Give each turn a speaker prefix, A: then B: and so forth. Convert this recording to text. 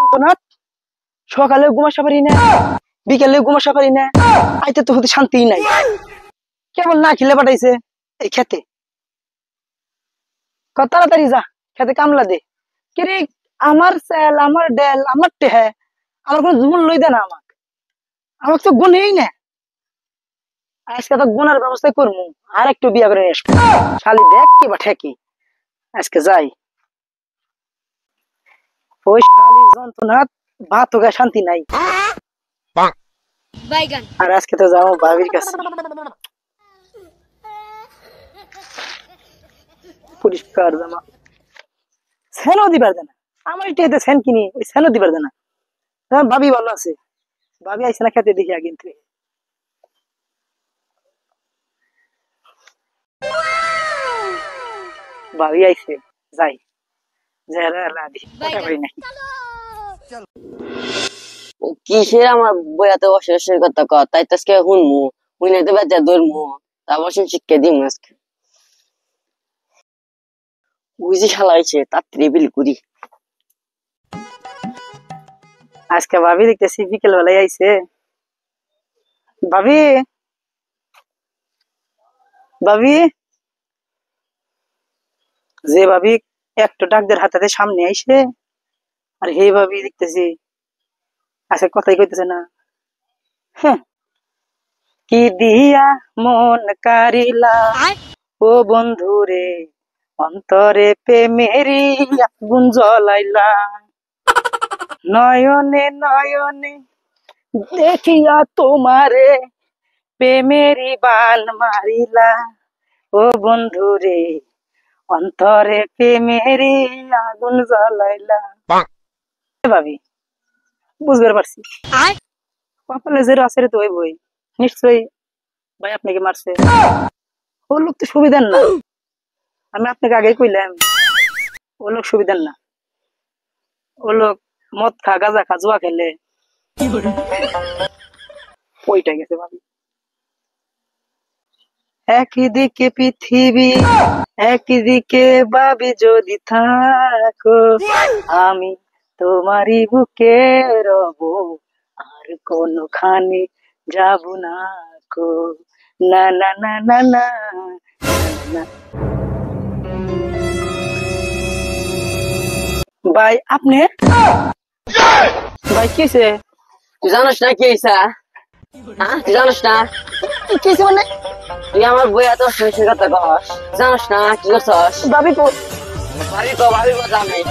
A: যন্ত্রণা সকালে ঘুমাসা পারি না বিকেলে ঘুমাসা পারি না আইতে তো হতে শান্তি নাই কেবল না খিলে পাঠাইছে এই খেতে কত তাড়াতাড়ি যা খেতে কামলা দে কিরে আমার সেল আমার ডেল আমার টেহে আমার কোনো মূল্যই দেয় না আমাকে তো গুনেই না আজকে তো গুনার ব্যবস্থা করবো আর একটু বিয়া করে আসবো শালি দেখ কি বা ঠেকি আজকে যাই ওই শালি যন্ত্রণা ভাত তো গায়ে শান্তি নাই আর আজকে তো যাবো ভাবির কাছে পরিষ্কার জামা সেনও দিবার দেনা আমার এটাতে সেন কিনি ওই সেনও দিবার দেনা ভাবি ভালো আছে ভাবি আইসে না খেতে দেখি আগে ভাবি আইসে যাই
B: কিসের আমার বইয়াতে অশেষের কথা ক তাই তো আজকে শুনমু শুনে তো বেচা ধরমু তারপর শিক্ষা দিম আজকে বুঝি শালাইছে তাড়াতাড়ি বিল করি
A: আজকে ভাবি দেখতেছি বিকেল বেলায় আইসে ভাবি ভাবি যে ভাবি একটু ডাকদের হাতে সামনে আইসে আর হে ভাবি দেখতেছি আজকে কথাই কইতেছে না হ্যাঁ কি দিয়া মন কারিলা ও বন্ধু রে অন্তরে প্রেমেরি আগুন জ্বলাইলা নয়নে নয়নে দেখিয়া তোমারে প্রেমেরি বান মারিলা ও বন্ধু রে অন্তরে প্রেমেরি আগুন জ্বলাইলা ভাবি বুঝতে পারছি কপালে যে আছে তো ওই বই নিশ্চয়ই ভাই আপনাকে মারছে ও লোক তো সুবিধার না আমি আপনাকে আগেই কইলাম ও লোক সুবিধার না ও লোক মদ খা গাঁজা খা জুয়া খেলে ওইটা গেছে ভাবি একদিকে পৃথিবী একদিকে ভাবি যদি থাকো আমি তোমারই বুকে রব আর কোনখানে যাব না কো না না না না না না ভাই আপনি ভাই কিছে
B: তুই জানোস না কি হইছে হ্যাঁ তুই জানোস না
A: কিছে মানে
B: তুই আমার বইয়াতে অশেষের কথা কস জানোস না কি করছস
A: ভাবি
B: ভাবি কো জানাই